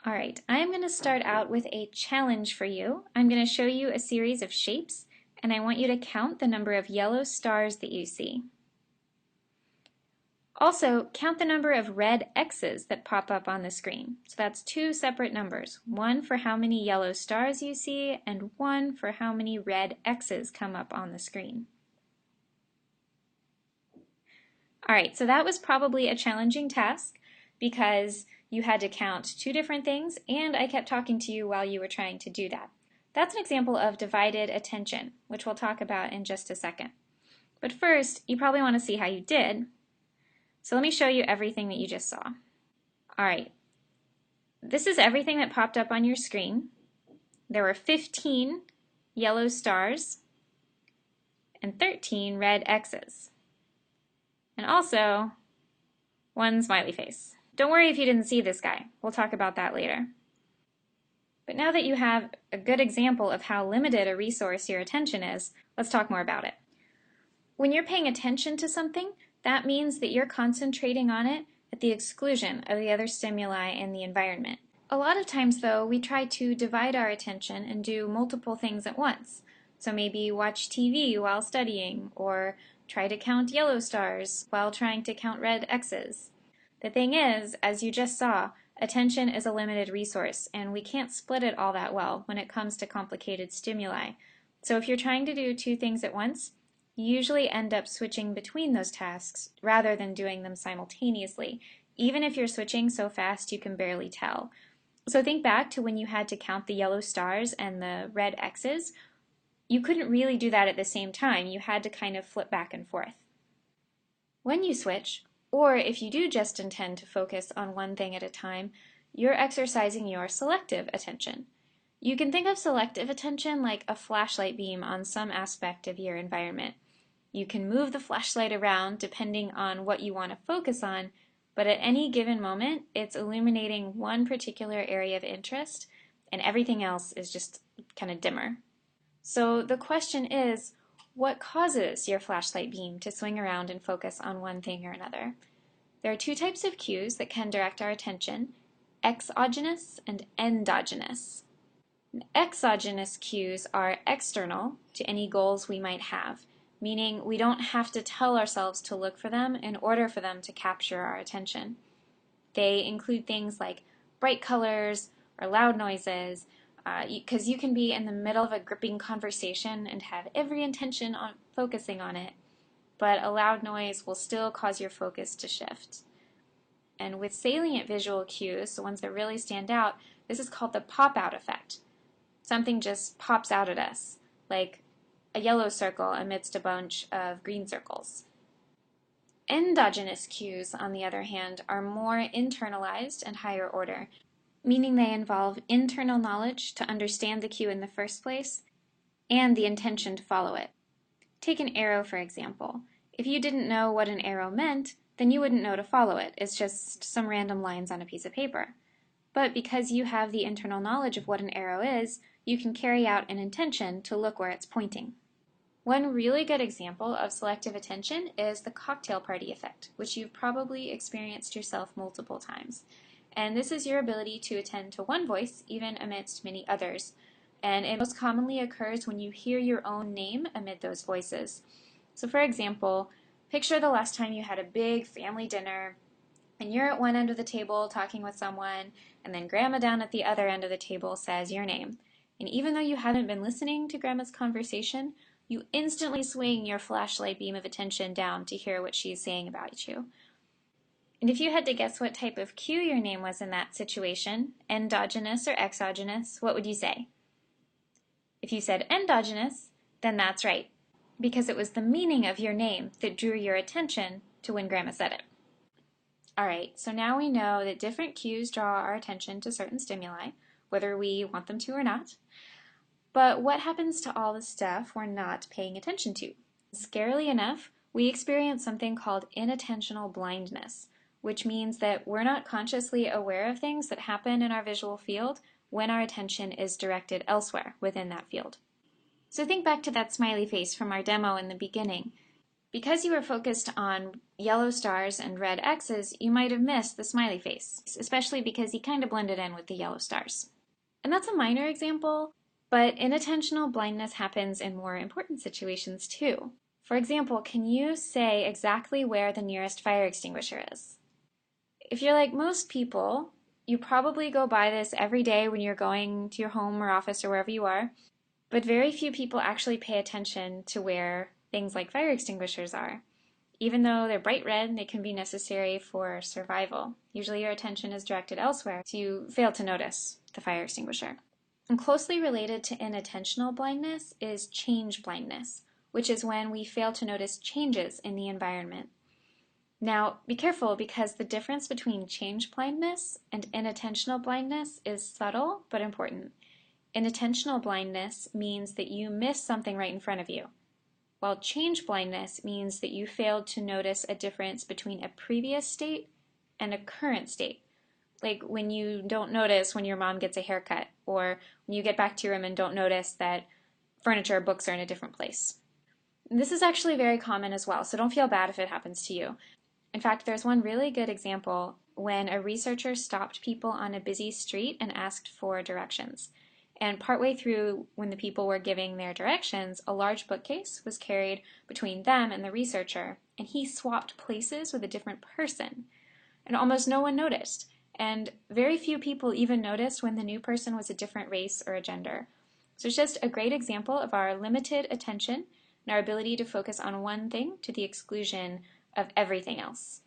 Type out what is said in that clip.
All right, I'm going to start out with a challenge for you. I'm going to show you a series of shapes, and I want you to count the number of yellow stars that you see. Also, count the number of red X's that pop up on the screen. So that's two separate numbers, one for how many yellow stars you see, and one for how many red X's come up on the screen. All right, so that was probably a challenging task because you had to count two different things, and I kept talking to you while you were trying to do that. That's an example of divided attention, which we'll talk about in just a second. But first, you probably want to see how you did. So let me show you everything that you just saw. All right, this is everything that popped up on your screen. There were 15 yellow stars and 13 red X's. And also, one smiley face. Don't worry if you didn't see this guy. We'll talk about that later. But now that you have a good example of how limited a resource your attention is, let's talk more about it. When you're paying attention to something, that means that you're concentrating on it at the exclusion of the other stimuli in the environment. A lot of times, though, we try to divide our attention and do multiple things at once. So maybe watch TV while studying, or try to count yellow stars while trying to count red X's. The thing is, as you just saw, attention is a limited resource, and we can't split it all that well when it comes to complicated stimuli. So if you're trying to do two things at once, you usually end up switching between those tasks rather than doing them simultaneously, even if you're switching so fast you can barely tell. So think back to when you had to count the yellow stars and the red X's. You couldn't really do that at the same time. You had to kind of flip back and forth. When you switch, or if you do just intend to focus on one thing at a time, you're exercising your selective attention. You can think of selective attention like a flashlight beam on some aspect of your environment. You can move the flashlight around depending on what you want to focus on, but at any given moment, it's illuminating one particular area of interest, and everything else is just kind of dimmer. So the question is, what causes your flashlight beam to swing around and focus on one thing or another? There are two types of cues that can direct our attention, exogenous and endogenous. Exogenous cues are external to any goals we might have, meaning we don't have to tell ourselves to look for them in order for them to capture our attention. They include things like bright colors or loud noises, because you can be in the middle of a gripping conversation and have every intention on focusing on it, but a loud noise will still cause your focus to shift. And with salient visual cues, the ones that really stand out, this is called the pop-out effect. Something just pops out at us, like a yellow circle amidst a bunch of green circles. Endogenous cues, on the other hand, are more internalized and higher order, meaning they involve internal knowledge to understand the cue in the first place and the intention to follow it. Take an arrow, for example. If you didn't know what an arrow meant, then you wouldn't know to follow it. It's just some random lines on a piece of paper. But because you have the internal knowledge of what an arrow is, you can carry out an intention to look where it's pointing. One really good example of selective attention is the cocktail party effect, which you've probably experienced yourself multiple times. And this is your ability to attend to one voice, even amidst many others. And it most commonly occurs when you hear your own name amid those voices. So for example, picture the last time you had a big family dinner, and you're at one end of the table talking with someone, and then Grandma down at the other end of the table says your name. And even though you haven't been listening to Grandma's conversation, you instantly swing your flashlight beam of attention down to hear what she's saying about you. And if you had to guess what type of cue your name was in that situation, endogenous or exogenous, what would you say? If you said endogenous, then that's right, because it was the meaning of your name that drew your attention to when Grandma said it. All right, so now we know that different cues draw our attention to certain stimuli, whether we want them to or not. But what happens to all the stuff we're not paying attention to? Scarily enough, we experience something called inattentional blindness, which means that we're not consciously aware of things that happen in our visual field when our attention is directed elsewhere within that field. So think back to that smiley face from our demo in the beginning. Because you were focused on yellow stars and red X's, you might have missed the smiley face, especially because he kind of blended in with the yellow stars. And that's a minor example, but inattentional blindness happens in more important situations too. For example, can you say exactly where the nearest fire extinguisher is? If you're like most people, you probably go by this every day when you're going to your home or office or wherever you are, but very few people actually pay attention to where things like fire extinguishers are. Even though they're bright red, they can be necessary for survival. Usually your attention is directed elsewhere, so you fail to notice the fire extinguisher. And closely related to inattentional blindness is change blindness, which is when we fail to notice changes in the environment. Now, be careful because the difference between change blindness and inattentional blindness is subtle but important. Inattentional blindness means that you miss something right in front of you, while change blindness means that you failed to notice a difference between a previous state and a current state. Like when you don't notice when your mom gets a haircut, or when you get back to your room and don't notice that furniture or books are in a different place. This is actually very common as well, so don't feel bad if it happens to you. In fact, there's one really good example when a researcher stopped people on a busy street and asked for directions. And partway through, when the people were giving their directions, a large bookcase was carried between them and the researcher, and he swapped places with a different person. And almost no one noticed. And very few people even noticed when the new person was a different race or a gender. So it's just a great example of our limited attention and our ability to focus on one thing to the exclusion of everything else.